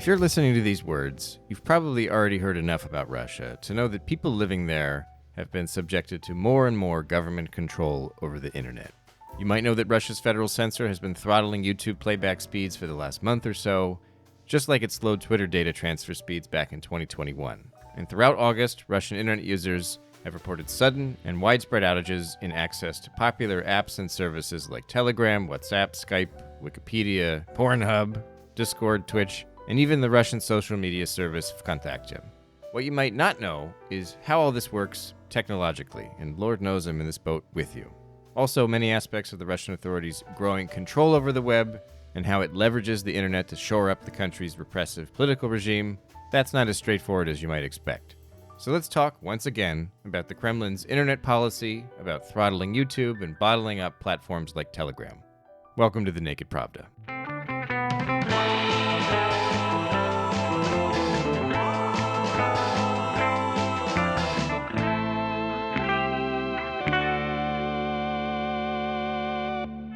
If you're listening to these words, you've probably already heard enough about Russia to know that people living there have been subjected to more and more government control over the internet. You might know that Russia's federal censor has been throttling YouTube playback speeds for the last month or so, just like it slowed Twitter data transfer speeds back in 2021. And throughout August, Russian internet users have reported sudden and widespread outages in access to popular apps and services like Telegram, WhatsApp, Skype, Wikipedia, Pornhub, Discord, Twitch, and even the Russian social media service VKontakte. What you might not know is how all this works technologically, and Lord knows I'm in this boat with you. Also, many aspects of the Russian authorities' growing control over the web and how it leverages the internet to shore up the country's repressive political regime, that's not as straightforward as you might expect. So let's talk once again about the Kremlin's internet policy, about throttling YouTube and bottling up platforms like Telegram. Welcome to the Naked Pravda.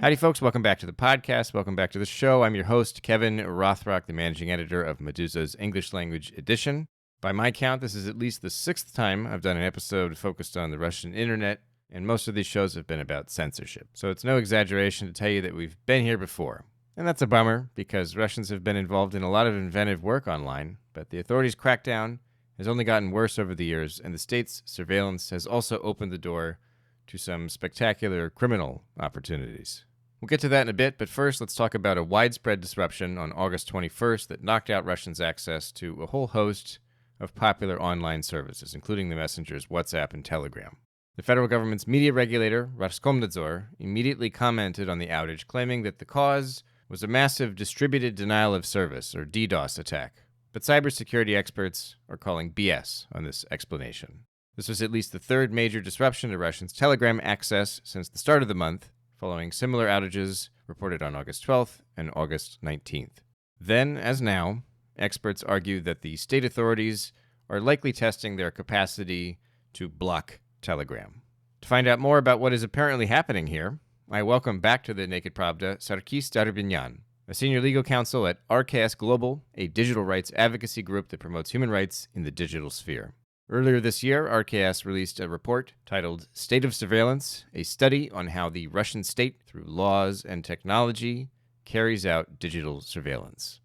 Howdy, folks. Welcome back to the podcast. Welcome back to the show. I'm your host, Kevin Rothrock, the managing editor of Medusa's English language edition. By my count, this is at least the sixth time I've done an episode focused on the Russian internet, and most of these shows have been about censorship. So it's no exaggeration to tell you that we've been here before. And that's a bummer, because Russians have been involved in a lot of inventive work online, but the authorities' crackdown has only gotten worse over the years, and the state's surveillance has also opened the door to some spectacular criminal opportunities. We'll get to that in a bit, but first let's talk about a widespread disruption on August 21st that knocked out Russians' access to a whole host of popular online services, including the messengers WhatsApp and Telegram. The federal government's media regulator, Roskomnadzor, immediately commented on the outage, claiming that the cause was a massive distributed denial of service, or DDoS, attack. But cybersecurity experts are calling BS on this explanation. This was at least the third major disruption to Russians' Telegram access since the start of the month, following similar outages reported on August 12th and August 19th. Then, as now, experts argue that the state authorities are likely testing their capacity to block Telegram. To find out more about what is apparently happening here, I welcome back to the Naked Pravda Sarkis Darubinyan, a senior legal counsel at RKS Global, a digital rights advocacy group that promotes human rights in the digital sphere. Earlier this year, RKS released a report titled State of Surveillance, a study on how the Russian state, through laws and technology, carries out digital surveillance.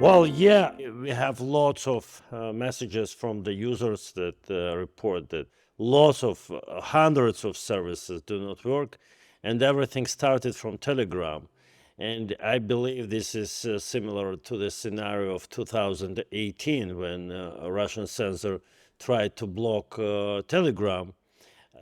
Well, yeah, we have lots of messages from the users that report that lots of hundreds of services do not work, and everything started from Telegram. And I believe this is similar to the scenario of 2018 when a Russian censor tried to block Telegram.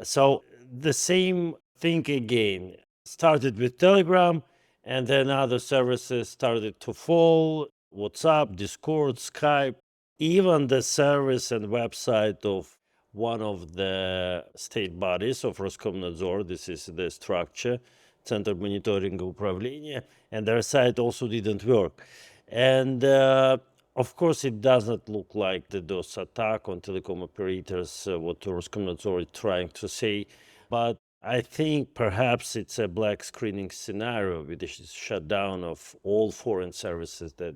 So the same thing again started with Telegram, and then other services started to fall. WhatsApp, Discord, Skype, even the service and website of one of the state bodies of Roskomnadzor, this is the structure, Center Monitoring Управления, and their site also didn't work. And of course, it doesn't look like the DOS attack on telecom operators, what Roskomnadzor is trying to say, but I think perhaps it's a black screening scenario with the shutdown of all foreign services that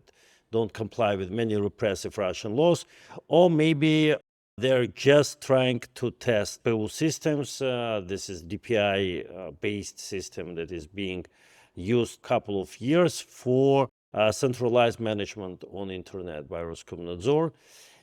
don't comply with many repressive Russian laws, or maybe they're just trying to test PU systems. This is DPI-based system that is being used a couple of years for centralized management on internet by Roskomnadzor.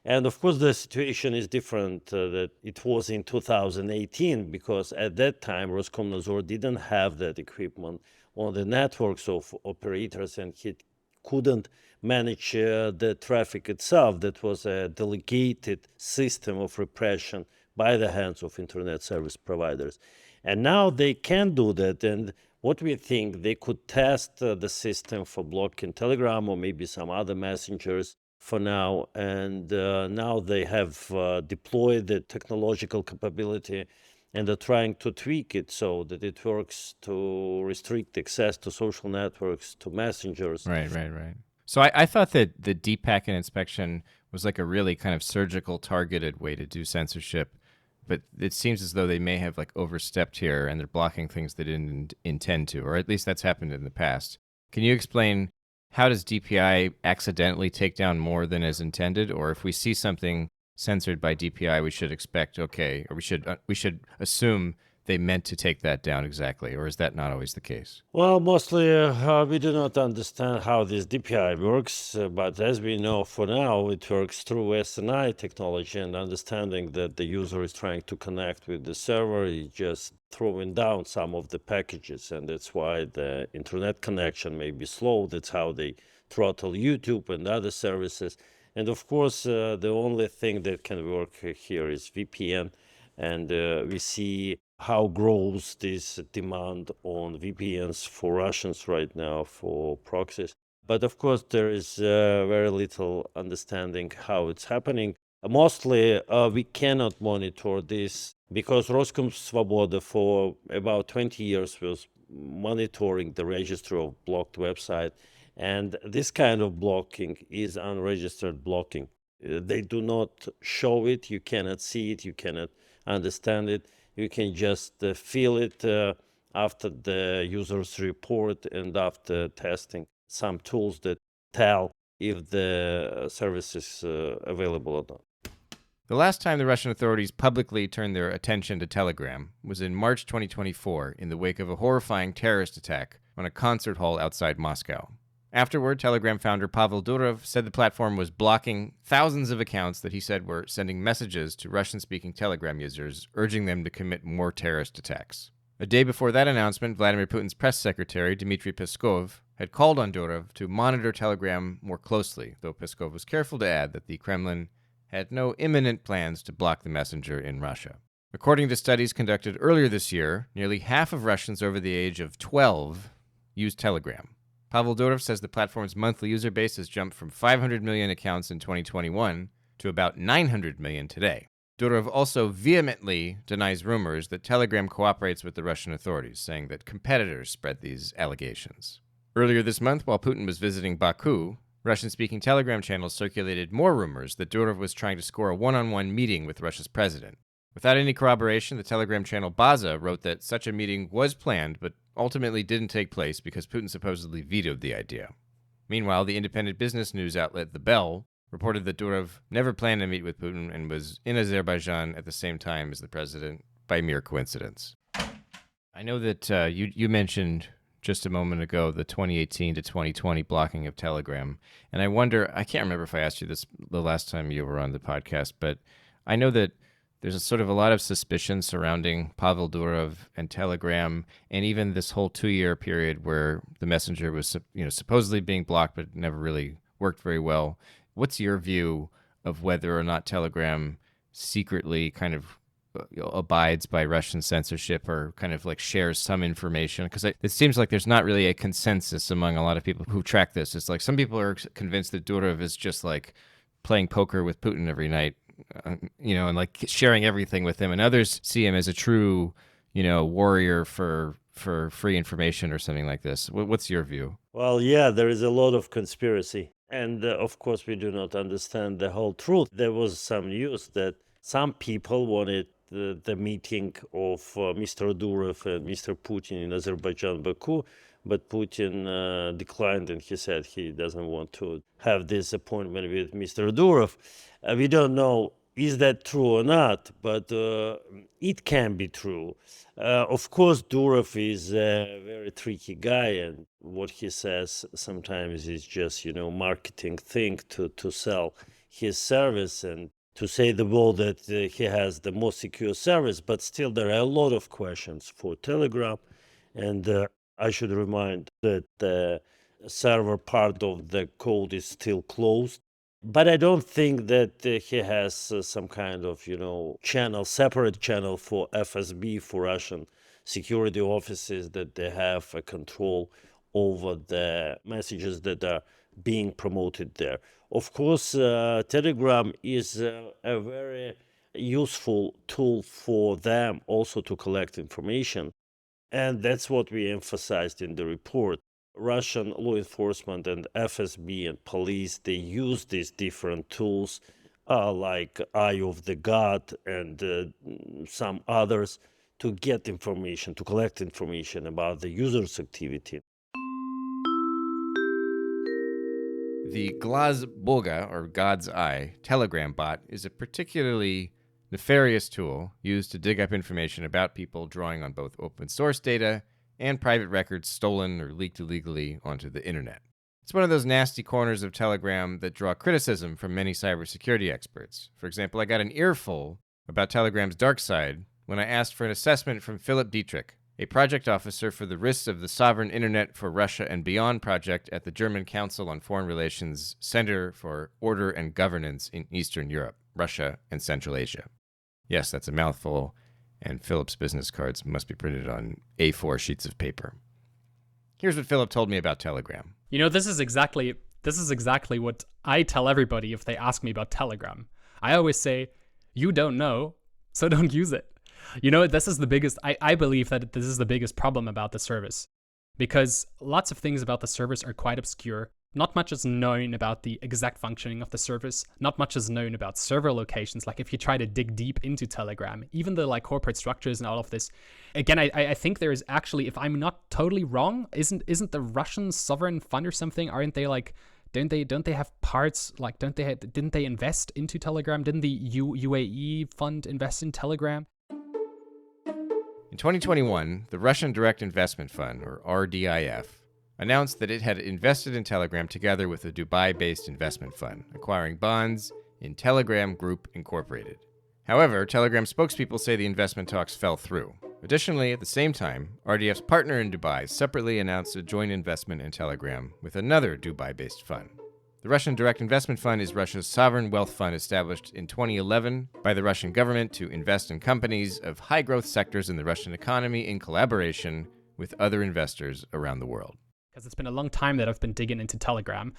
And of course, the situation is different that it was in 2018, because at that time, Roskomnadzor didn't have that equipment on the networks of operators, and he couldn't manage the traffic itself. That was a delegated system of repression by the hands of internet service providers. And now they can do that. And what we think, they could test the system for blocking Telegram or maybe some other messengers for now. And now they have deployed the technological capability, and they're trying to tweak it so that it works to restrict access to social networks, to messengers. Right. So I thought that the deep packet inspection was like a really kind of surgical, targeted way to do censorship but it seems as though they may have like overstepped here and they're blocking things they didn't intend to, or at least that's happened in the past. Can you explain how does DPI accidentally take down more than is intended, or if we see something censored by DPI, we should expect okay, or we should assume they meant to take that down exactly, or is that not always the case? Well, mostly we do not understand how this DPI works, but as we know for now, it works through SNI technology and understanding that the user is trying to connect with the server, is just throwing down some of the packages, and that's why the internet connection may be slow. That's how they throttle YouTube and other services. And of course, the only thing that can work here is VPN, and we see how grows this demand on VPNs for Russians right now for proxies. But of course, there is very little understanding how it's happening. Mostly, we cannot monitor this because Roskomsvoboda for about 20 years was monitoring the registry of blocked website. And this kind of blocking is unregistered blocking. They do not show it, you cannot see it, you cannot understand it. You can just feel it after the user's report and after testing some tools that tell if the service is available or not. The last time the Russian authorities publicly turned their attention to Telegram was in March 2024 in the wake of a horrifying terrorist attack on a concert hall outside Moscow. Afterward, Telegram founder Pavel Durov said the platform was blocking thousands of accounts that he said were sending messages to Russian-speaking Telegram users, urging them to commit more terrorist attacks. A day before that announcement, Vladimir Putin's press secretary, Dmitry Peskov, had called on Durov to monitor Telegram more closely, though Peskov was careful to add that the Kremlin had no imminent plans to block the messenger in Russia. According to studies conducted earlier this year, nearly half of Russians over the age of 12 use Telegram. Pavel Durov says the platform's monthly user base has jumped from 500 million accounts in 2021 to about 900 million today. Durov also vehemently denies rumors that Telegram cooperates with the Russian authorities, saying that competitors spread these allegations. Earlier this month, while Putin was visiting Baku, Russian-speaking Telegram channels circulated more rumors that Durov was trying to score a one-on-one meeting with Russia's president. Without any corroboration, the Telegram channel Baza wrote that such a meeting was planned, but ultimately didn't take place because Putin supposedly vetoed the idea. Meanwhile, the independent business news outlet The Bell reported that Durov never planned to meet with Putin and was in Azerbaijan at the same time as the president by mere coincidence. I know that you mentioned just a moment ago the 2018 to 2020 blocking of Telegram, and I wonder, I can't remember if I asked you this the last time you were on the podcast, but I know that there's a sort of a lot of suspicion surrounding Pavel Durov and Telegram, and even this whole 2-year period where the messenger was, supposedly being blocked, but never really worked very well. What's your view of whether or not Telegram secretly kind of abides by Russian censorship or kind of like shares some information? Because it seems like there's not really a consensus among a lot of people who track this. It's like some people are convinced that Durov is just like playing poker with Putin every night, and like sharing everything with him, and others see him as a true, warrior for free information or something like this. What's your view? Well, yeah, there is a lot of conspiracy. And of course, we do not understand the whole truth. There was some news that some people wanted the meeting of Mr. Durov and Mr. Putin in Azerbaijan, Baku, but Putin declined and he said he doesn't want to have this appointment with Mr. Durov. We don't know is that true or not, but it can be true. Of course, Durov is a very tricky guy, and what he says sometimes is just, marketing thing to sell his service and to say the world that he has the most secure service. But still, there are a lot of questions for Telegram, and I should remind that the server part of the code is still closed. But I don't think that he has some kind of, separate channel for FSB, for Russian security offices, that they have a control over the messages that are being promoted there. Of course, Telegram is a very useful tool for them also to collect information. And that's what we emphasized in the report. Russian law enforcement and FSB and police, they use these different tools like Eye of the God and some others, to get information, to collect information about the user's activity. The Glaz Boga, or God's Eye, Telegram bot is a particularly nefarious tool used to dig up information about people, drawing on both open source data and private records stolen or leaked illegally onto the internet. It's one of those nasty corners of Telegram that draw criticism from many cybersecurity experts. For example, I got an earful about Telegram's dark side when I asked for an assessment from Philip Dietrich, a project officer for the Risks of the Sovereign Internet for Russia and Beyond project at the German Council on Foreign Relations Center for Order and Governance in Eastern Europe, Russia, and Central Asia. Yes, that's a mouthful, and Philip's business cards must be printed on A4 sheets of paper. Here's what Philip told me about Telegram. This is exactly what I tell everybody if they ask me about Telegram. I always say, you don't know, so don't use it. This is the biggest, I believe that this is the biggest problem about the service, because lots of things about the service are quite obscure. Not much is known about the exact functioning of the service. Not much is known about server locations. Like if you try to dig deep into Telegram, even the corporate structures and all of this. Again, I think there is actually, if I'm not totally wrong, isn't the Russian sovereign fund or something? Aren't they don't they have parts, didn't they invest into Telegram? Didn't the UAE fund invest in Telegram? In 2021, the Russian Direct Investment Fund, or RDIF, announced that it had invested in Telegram together with a Dubai-based investment fund, acquiring bonds in Telegram Group Incorporated. However, Telegram spokespeople say the investment talks fell through. Additionally, at the same time, RDF's partner in Dubai separately announced a joint investment in Telegram with another Dubai-based fund. The Russian Direct Investment Fund is Russia's sovereign wealth fund established in 2011 by the Russian government to invest in companies of high-growth sectors in the Russian economy in collaboration with other investors around the world. Because it's been a long time that I've been digging into Telegram,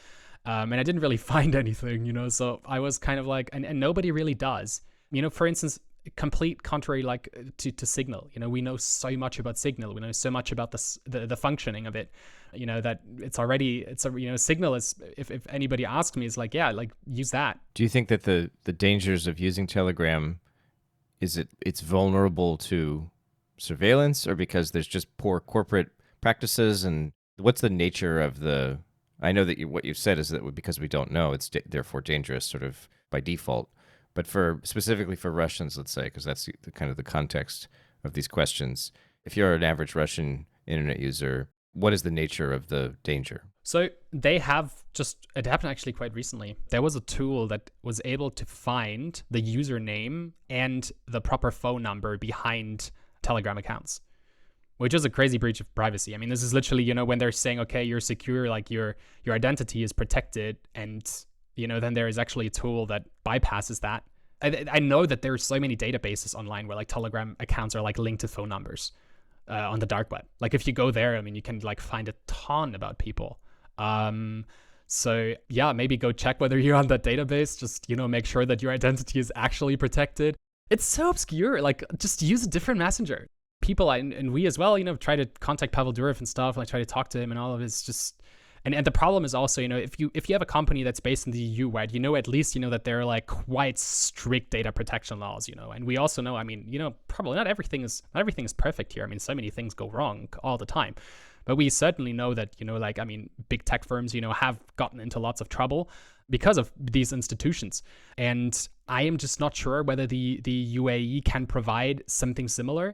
and I didn't really find anything, so I was kind of like, and nobody really does. For instance, complete contrary to Signal. We know so much about Signal. We know so much about the functioning of it. That Signal is, if anybody asks me, is use that. Do you think that the dangers of using Telegram it's vulnerable to surveillance, or because there's just poor corporate practices? And what's the nature of the? I know that what you've said is that because we don't know, it's therefore dangerous, sort of by default. But specifically for Russians, let's say, because that's kind of the context of these questions. If you're an average Russian internet user, what is the nature of the danger? So they have it happened actually quite recently. There was a tool that was able to find the username and the proper phone number behind Telegram accounts, which is a crazy breach of privacy. I mean, this is literally, when they're saying, okay, you're secure, your identity is protected, and then there is actually a tool that bypasses that. I know that there's so many databases online where Telegram accounts are linked to phone numbers on the dark web. If you go there, I mean, you can find a ton about people. So yeah, maybe go check whether you're on that database. Just, make sure that your identity is actually protected. It's so obscure. Just use a different messenger. People and we as well, try to contact Pavel Durov and stuff. Try to talk to him and all of it's just. And the problem is also, if you have a company that's based in the EU, right, at least, that there are quite strict data protection laws, and we also know, I mean, probably not everything is perfect here. I mean, so many things go wrong all the time, but we certainly know that, big tech firms, have gotten into lots of trouble because of these institutions. And I am just not sure whether the UAE can provide something similar.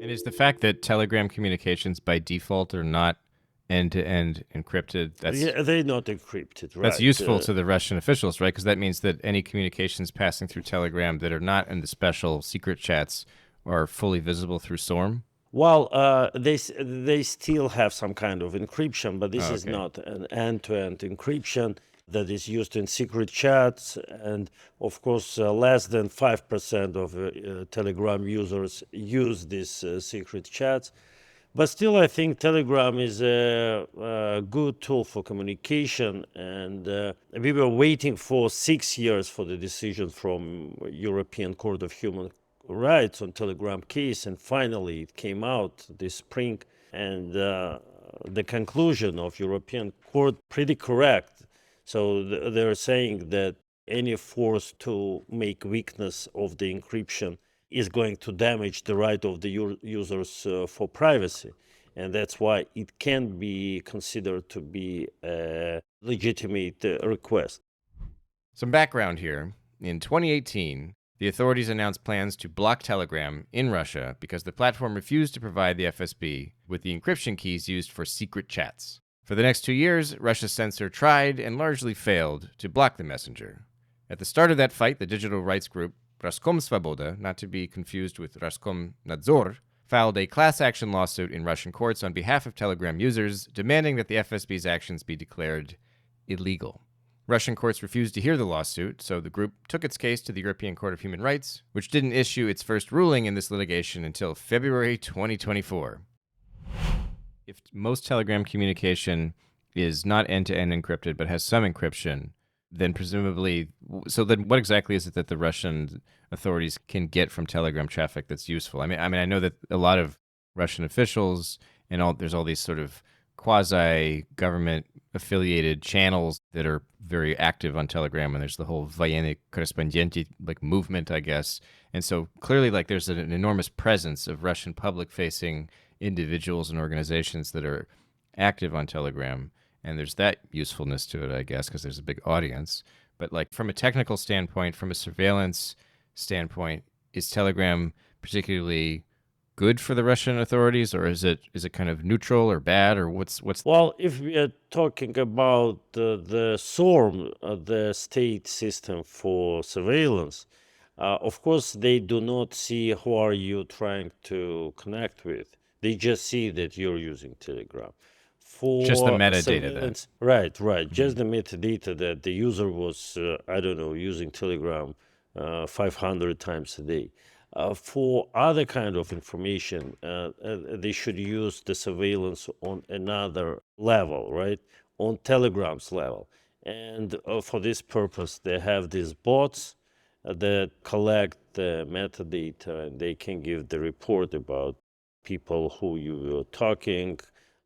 And is the fact that Telegram communications by default are not end-to-end encrypted, they're not encrypted, right? That's useful to the Russian officials, right? Because that means that any communications passing through Telegram that are not in the special secret chats are fully visible through SORM? Well, they still have some kind of encryption, but this is not an end-to-end encryption that is used in secret chats. And of course, less than 5% of Telegram users use these secret chats. But still, I think Telegram is a good tool for communication. And we were waiting for 6 years for the decision from European Court of Human Rights on Telegram case. And finally, it came out this spring. And the conclusion of European Court pretty correct. So they're saying that any force to make weakness of the encryption is going to damage the right of the users for privacy. And that's why it can be considered to be a legitimate request. Some background here. In 2018, the authorities announced plans to block Telegram in Russia because the platform refused to provide the FSB with the encryption keys used for secret chats. For the next 2 years, Russia's censor tried and largely failed to block the messenger. At the start of that fight, the digital rights group Roskomsvoboda, not to be confused with Roskomnadzor, filed a class action lawsuit in Russian courts on behalf of Telegram users, demanding that the FSB's actions be declared illegal. Russian courts refused to hear the lawsuit, so the group took its case to the European Court of Human Rights, which didn't issue its first ruling in this litigation until February 2024. If most Telegram communication is not end-to-end encrypted but has some encryption, then presumably, so then what exactly is it that the Russian authorities can get from Telegram traffic that's useful? I mean, I know that a lot of Russian officials and there's all these sort of quasi-government affiliated channels that are very active on Telegram, and there's the whole военные корреспонденты movement, I guess. And so clearly there's an enormous presence of Russian public-facing individuals and organizations that are active on Telegram, and there's that usefulness to it, I guess, because there's a big audience. But from a technical standpoint, from a surveillance standpoint, is Telegram particularly good for the Russian authorities, or is it kind of neutral or bad, or what's? Well, if we are talking about the SORM, the state system for surveillance, of course they do not see who are you trying to connect with. They just see that you're using Telegram. For just the metadata then. Right. Mm-hmm. Just the metadata that the user was, using Telegram 500 times a day. For other kind of information, they should use the surveillance on another level, right? On Telegram's level. And for this purpose, they have these bots that collect the metadata, and they can give the report about people who you were talking,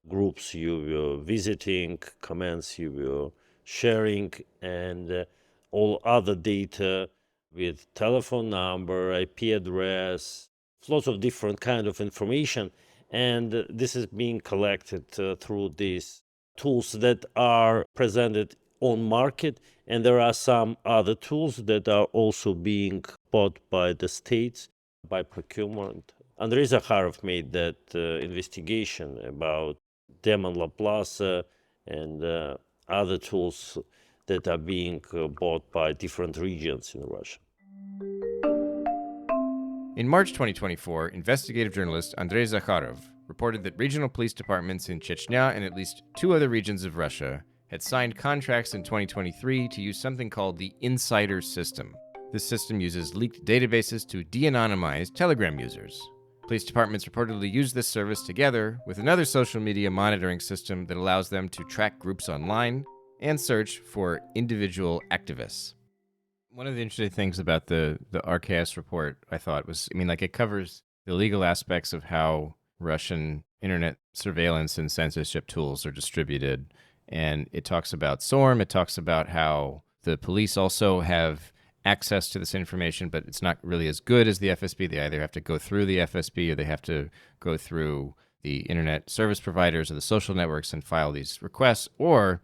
groups you were visiting, comments you were sharing, and all other data with telephone number, IP address, lots of different kind of information. And this is being collected through these tools that are presented on market. And there are some other tools that are also being bought by the states by procurement. Andrei Zakharov made that investigation about Demon Laplace and other tools that are being bought by different regions in Russia. In March 2024, investigative journalist Andrei Zakharov reported that regional police departments in Chechnya and at least 2 other regions of Russia had signed contracts in 2023 to use something called the Insider System. This system uses leaked databases to de-anonymize Telegram users. Police departments reportedly use this service together with another social media monitoring system that allows them to track groups online and search for individual activists. One of the interesting things about the RKS report, I thought, was, it covers the legal aspects of how Russian internet surveillance and censorship tools are distributed. And it talks about SORM. It talks about how the police also have access to this information, but it's not really as good as the FSB. They either have to go through the FSB or they have to go through the internet service providers or the social networks and file these requests, or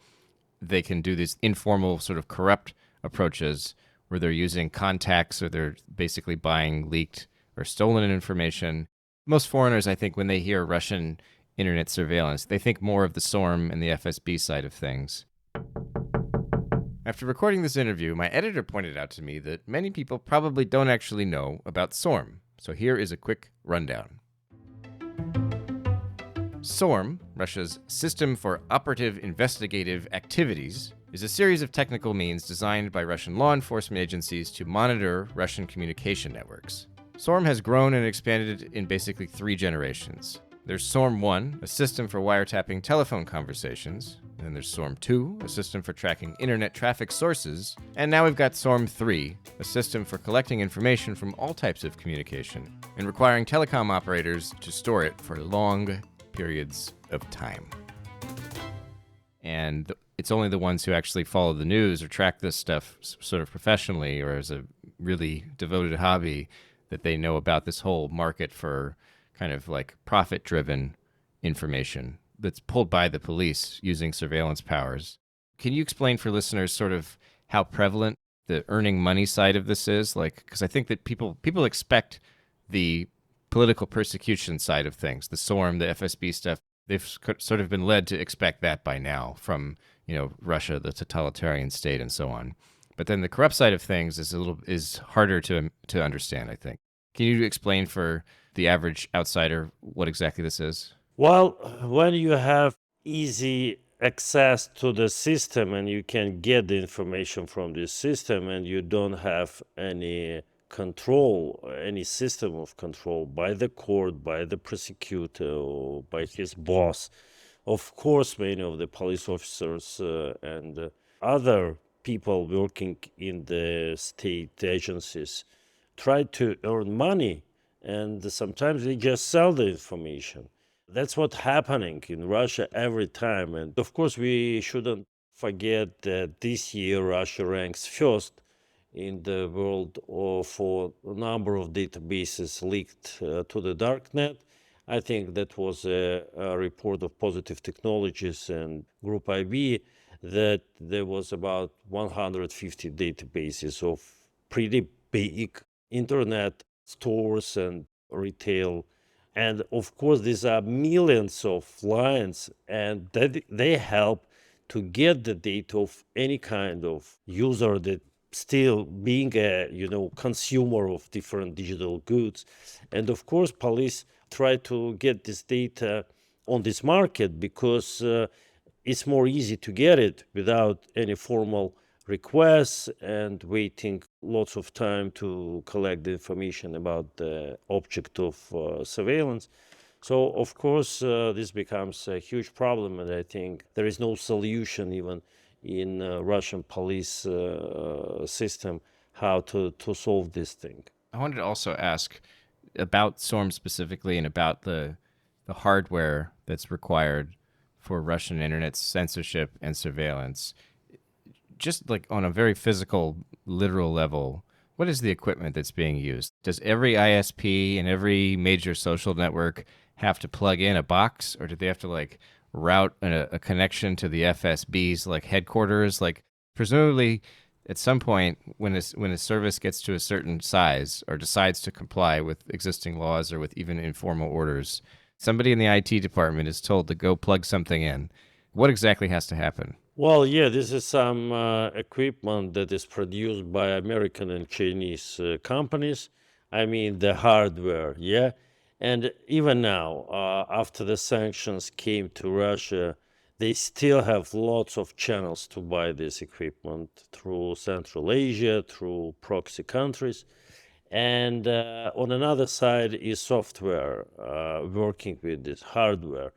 they can do these informal sort of corrupt approaches where they're using contacts or they're basically buying leaked or stolen information. Most foreigners, I think, when they hear Russian internet surveillance, they think more of the SORM and the FSB side of things. After recording this interview, my editor pointed out to me that many people probably don't actually know about SORM. So here is a quick rundown. SORM, Russia's System for Operative Investigative Activities, is a series of technical means designed by Russian law enforcement agencies to monitor Russian communication networks. SORM has grown and expanded in basically 3 generations. There's SORM 1, a system for wiretapping telephone conversations. And then there's SORM 2, a system for tracking internet traffic sources. And now we've got SORM 3, a system for collecting information from all types of communication and requiring telecom operators to store it for long periods of time. and it's only the ones who actually follow the news or track this stuff sort of professionally or as a really devoted hobby that they know about this whole market for kind of like profit-driven information that's pulled by the police using surveillance powers. Can you explain for listeners sort of how prevalent the earning money side of this is? Like, because I think that people expect the political persecution side of things, the SORM, the FSB stuff. They've sort of been led to expect that by now from, Russia, the totalitarian state, and so on. But then the corrupt side of things is harder to understand, I think. Can you explain for the average outsider what exactly this is? Well, when you have easy access to the system and you can get the information from this system and you don't have any control, any system of control by the court, by the prosecutor, or by his boss, of course, many of the police officers and other people working in the state agencies try to earn money, and sometimes they just sell the information. That's what's happening in Russia every time. And of course, we shouldn't forget that this year Russia ranks first in the world for a number of databases leaked to the darknet. I think that was a report of Positive Technologies and Group IB that there was about 150 databases of pretty big internet stores and retail. And of course, these are millions of lines, and they help to get the data of any kind of user that still being a consumer of different digital goods. And of course, police try to get this data on this market because it's more easy to get it without any formal requests and waiting lots of time to collect the information about the object of surveillance. So, of course, this becomes a huge problem, and I think there is no solution even in Russian police system how to solve this thing. I wanted to also ask about SORM specifically and about the hardware that's required for Russian internet censorship and surveillance. Just like on a very physical, literal level, what is the equipment that's being used? Does every ISP and every major social network have to plug in a box, or do they have to like route a connection to the FSB's like headquarters? Like presumably at some point when a service gets to a certain size or decides to comply with existing laws or with even informal orders, somebody in the IT department is told to go plug something in. What exactly has to happen? Well, yeah, this is some equipment that is produced by American and Chinese companies. I mean, the hardware, yeah. And even now, after the sanctions came to Russia, they still have lots of channels to buy this equipment through Central Asia, through proxy countries. And on another side is software working with this hardware.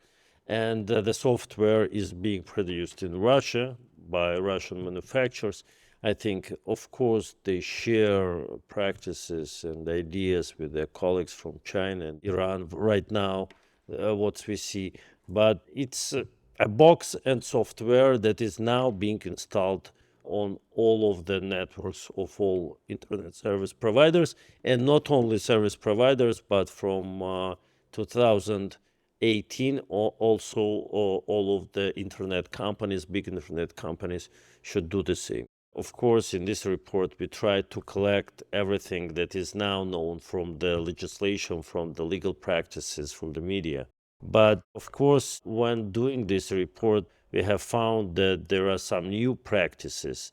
And the software is being produced in Russia by Russian manufacturers. I think, of course, they share practices and ideas with their colleagues from China and Iran right now, what we see. But it's a box and software that is now being installed on all of the networks of all internet service providers, and not only service providers, but from 2018, also all of the internet companies, big internet companies, should do the same. Of course, in this report, we try to collect everything that is now known from the legislation, from the legal practices, from the media. But of course, when doing this report, we have found that there are some new practices.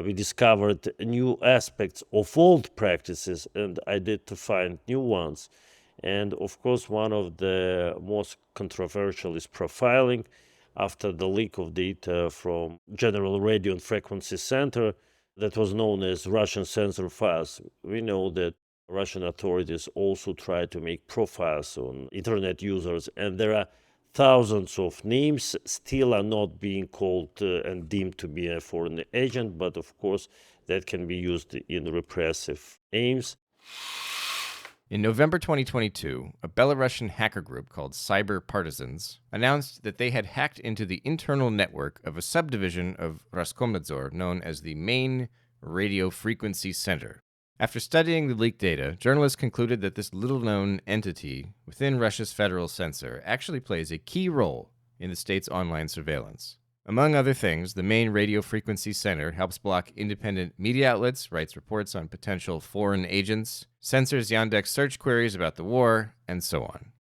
We discovered new aspects of old practices and I did to find new ones. And of course, one of the most controversial is profiling. After the leak of data from General Radio and Frequency Center that was known as Russian censor files, we know that Russian authorities also try to make profiles on internet users, and there are thousands of names still are not being called and deemed to be a foreign agent, but of course that can be used in repressive aims. In November 2022, a Belarusian hacker group called Cyber Partisans announced that they had hacked into the internal network of a subdivision of Roskomnadzor known as the Main Radio Frequency Center. After studying the leaked data, journalists concluded that this little-known entity within Russia's federal censor actually plays a key role in the state's online surveillance. Among other things, the Main Radio Frequency Center helps block independent media outlets, writes reports on potential foreign agents, censors Yandex search queries about the war, and so on.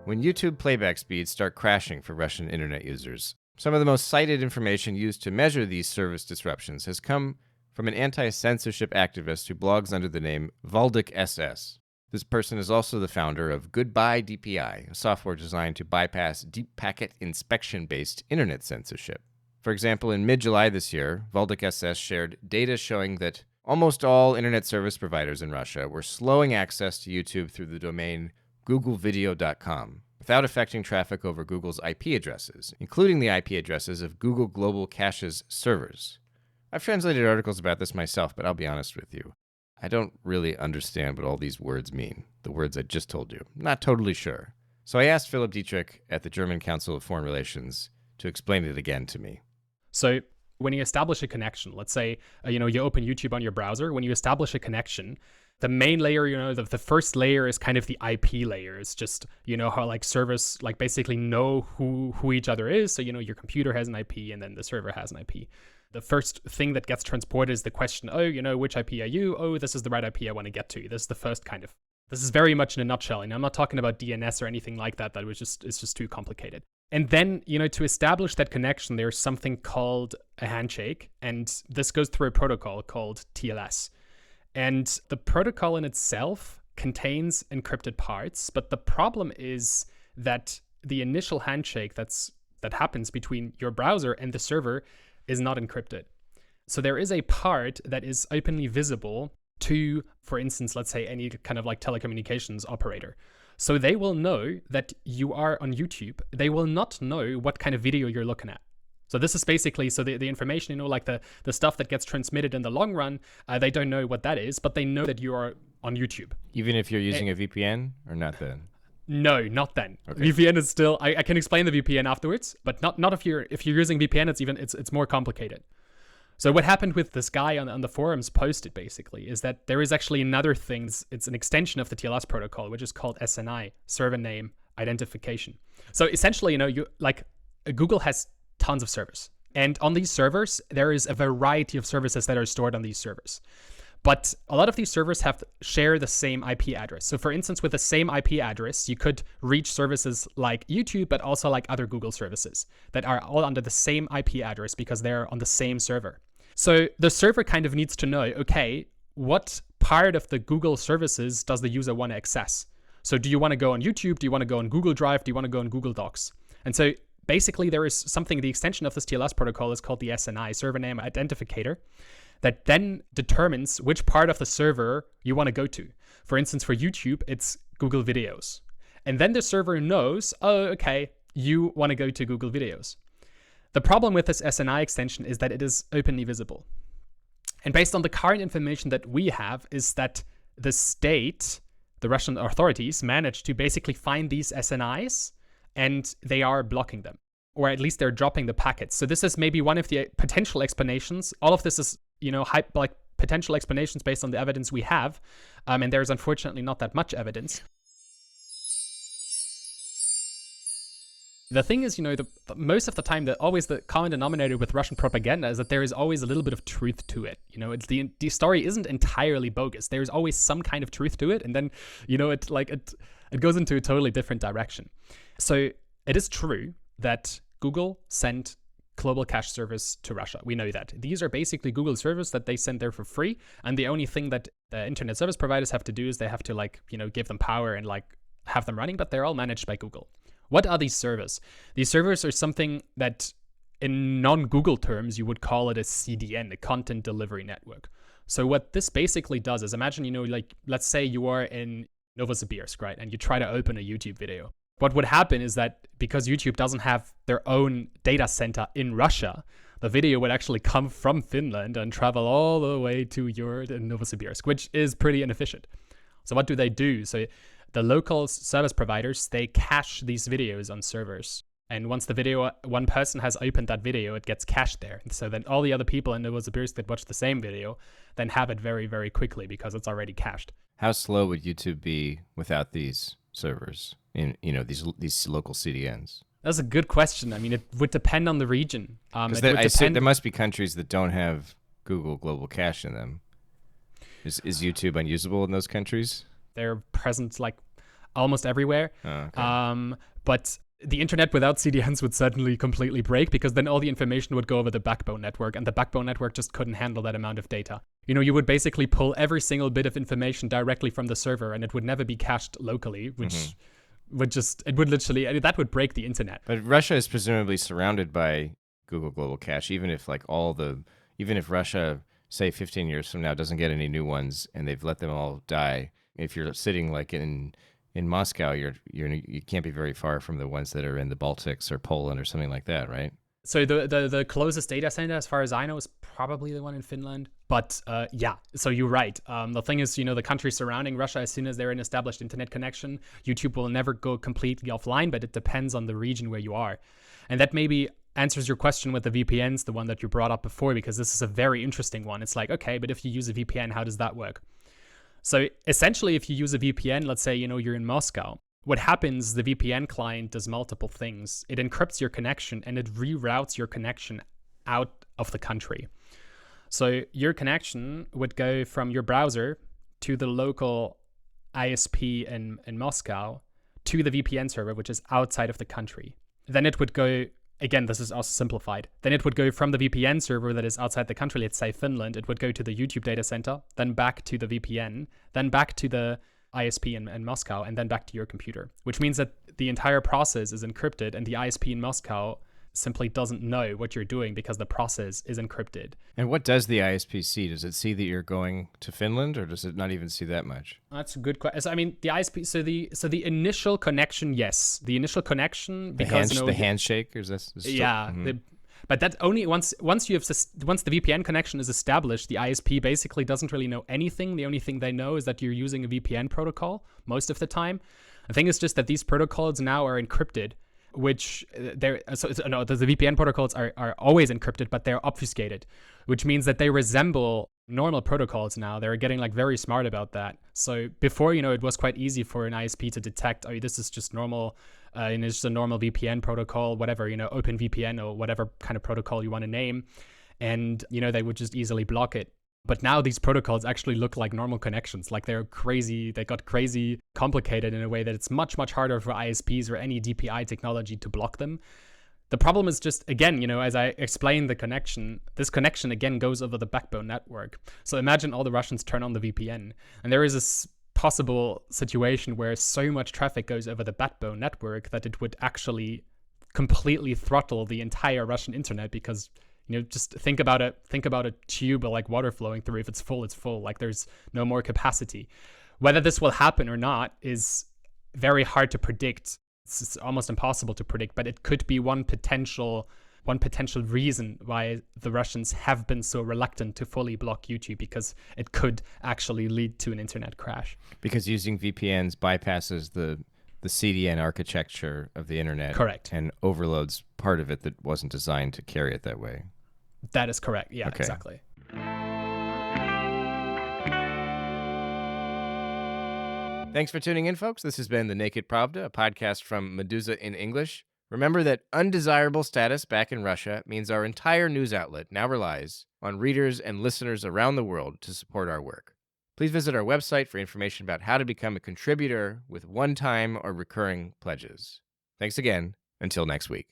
When YouTube playback speeds start crashing for Russian internet users, some of the most cited information used to measure these service disruptions has come from an anti-censorship activist who blogs under the name Valdik SS. This person is also the founder of Goodbye DPI, a software designed to bypass deep packet inspection-based internet censorship. For example, in mid-July this year, Valdik SS shared data showing that almost all internet service providers in Russia were slowing access to YouTube through the domain googlevideo.com, without affecting traffic over Google's IP addresses, including the IP addresses of Google Global Cache's servers. I've translated articles about this myself, but I'll be honest with you. I don't really understand what all these words mean, the words I just told you. I'm not totally sure. So I asked Philip Dietrich at the German Council of Foreign Relations to explain it again to me. So when you establish a connection, let's say, you open YouTube on your browser, when you establish a connection, the main layer, the first layer is kind of the IP layer. It's just, how like servers like basically know who each other is. So, your computer has an IP and then the server has an IP. The first thing that gets transported is the question, which IP are you? Oh, this is the right IP I want to get to. This is the first this is very much in a nutshell. I'm not talking about DNS or anything like that. It's just too complicated. And then, to establish that connection, there's something called a handshake. And this goes through a protocol called TLS. And the protocol in itself contains encrypted parts. But the problem is that the initial handshake that happens between your browser and the server is not encrypted. So there is a part that is openly visible to, for instance, let's say any kind of like telecommunications operator. So they will know that you are on YouTube. They will not know what kind of video you're looking at. So this is basically, so the information, like the stuff that gets transmitted in the long run, they don't know what that is, but they know that you are on YouTube. Even if you're using a VPN or not then? No, not then. Okay. VPN is still, I can explain the VPN afterwards, but not if you're using VPN, it's more complicated. So what happened with this guy on the forums posted basically is that there is actually another thing. It's an extension of the TLS protocol, which is called SNI, server name identification. So essentially, Google has tons of servers. And on these servers, there is a variety of services that are stored on these servers. But a lot of these servers share the same IP address. So for instance, with the same IP address, you could reach services like YouTube, but also like other Google services that are all under the same IP address because they're on the same server. So the server kind of needs to know, okay, what part of the Google services does the user want to access? So do you want to go on YouTube? Do you want to go on Google Drive? Do you want to go on Google Docs? And so basically there is something, the extension of this TLS protocol is called the SNI, server name identificator, that then determines which part of the server you want to go to. For instance, for YouTube, it's Google Videos. And then the server knows, oh, okay, you want to go to Google Videos. The problem with this SNI extension is that it is openly visible. And based on the current information that we have is that the state, the Russian authorities, managed to basically find these SNIs and they are blocking them. Or at least they're dropping the packets. So this is maybe one of the potential explanations. All of this is, potential explanations based on the evidence we have. And there's unfortunately not that much evidence. The thing is, most of the time, the common denominator with Russian propaganda is that there is always a little bit of truth to it. It's the story isn't entirely bogus. There's always some kind of truth to it. And then, it goes into a totally different direction. So it is true that Google sent global cache servers to Russia. We know that. These are basically Google servers that they send there for free. And the only thing that the internet service providers have to do is they have to give them power and have them running, but they're all managed by Google. What are these servers? These servers are something that in non-Google terms, you would call it a CDN, a content delivery network. So what this basically does is imagine, let's say you are in Novosibirsk, right? And you try to open a YouTube video. What would happen is that because YouTube doesn't have their own data center in Russia, the video would actually come from Finland and travel all the way to Novosibirsk, which is pretty inefficient. So what do they do? So the local service providers, they cache these videos on servers. And once one person has opened that video, it gets cached there. So then all the other people in Novosibirsk that watch the same video then have it very, very quickly because it's already cached. How slow would YouTube be without these servers in these local CDNs? That's a good question. I mean, it would depend on the region. There must be countries that don't have Google Global Cache in them. Is YouTube unusable in those countries? They're present like almost everywhere. Oh, okay. But the internet without CDNs would certainly completely break, because then all the information would go over the backbone network, and the backbone network just couldn't handle that amount of data. You would basically pull every single bit of information directly from the server, and it would never be cached locally, which that would break the internet. But Russia is presumably surrounded by Google Global Cache, even if Russia, say 15 years from now, doesn't get any new ones and they've let them all die. If you're sitting like in Moscow, you can't be very far from the ones that are in the Baltics or Poland or something like that, right? So the closest data center, as far as I know, is probably the one in Finland. But yeah, so you're right. The thing is, the countries surrounding Russia, as soon as they're an established internet connection, YouTube will never go completely offline, but it depends on the region where you are. And that maybe answers your question with the VPNs, the one that you brought up before, because this is a very interesting one. It's like, okay, but if you use a VPN, how does that work? So essentially, if you use a VPN, let's say, you're in Moscow, what happens, the VPN client does multiple things. It encrypts your connection and it reroutes your connection out of the country. So your connection would go from your browser to the local ISP in Moscow to the VPN server, which is outside of the country. Then it would go, again, this is also simplified. Then it would go from the VPN server that is outside the country, let's say Finland, it would go to the YouTube data center, then back to the VPN, then back to the ISP in Moscow, and then back to your computer, which means that the entire process is encrypted and the ISP in Moscow simply doesn't know what you're doing because the process is encrypted. And what does the ISP see? Does it see that you're going to Finland, or does it not even see that much? That's a good question. I mean, the ISP, so the initial connection, yes. The initial connection, because the handshake, or is this? Yeah. But that only once the VPN connection is established, the ISP basically doesn't really know anything. The only thing they know is that you're using a VPN protocol most of the time. The thing is just that these protocols now are encrypted, which the VPN protocols are always encrypted, but they're obfuscated, which means that they resemble normal protocols now. They're getting very smart about that. So before, it was quite easy for an ISP to detect, oh, this is just normal, and it's just a normal VPN protocol, whatever, OpenVPN or whatever kind of protocol you want to name. And, they would just easily block it. But now these protocols actually look like normal connections. Like they're crazy. They got crazy complicated in a way that it's much, much harder for ISPs or any DPI technology to block them. The problem is just, again, as I explained the connection, this connection again goes over the backbone network. So imagine all the Russians turn on the VPN, and there is this possible situation where so much traffic goes over the backbone network that it would actually completely throttle the entire Russian internet, because just think about a tube like water flowing through. If it's full, it's full. Like there's no more capacity. Whether this will happen or not is very hard to predict. It's almost impossible to predict, but it could be one potential reason why the Russians have been so reluctant to fully block YouTube, because it could actually lead to an internet crash. Because using VPNs bypasses the CDN architecture of the internet. Correct. And overloads part of it that wasn't designed to carry it that way. That is correct. Yeah, okay. Exactly. Thanks for tuning in, folks. This has been The Naked Pravda, a podcast from Meduza in English. Remember that undesirable status back in Russia means our entire news outlet now relies on readers and listeners around the world to support our work. Please visit our website for information about how to become a contributor with one-time or recurring pledges. Thanks again. Until next week.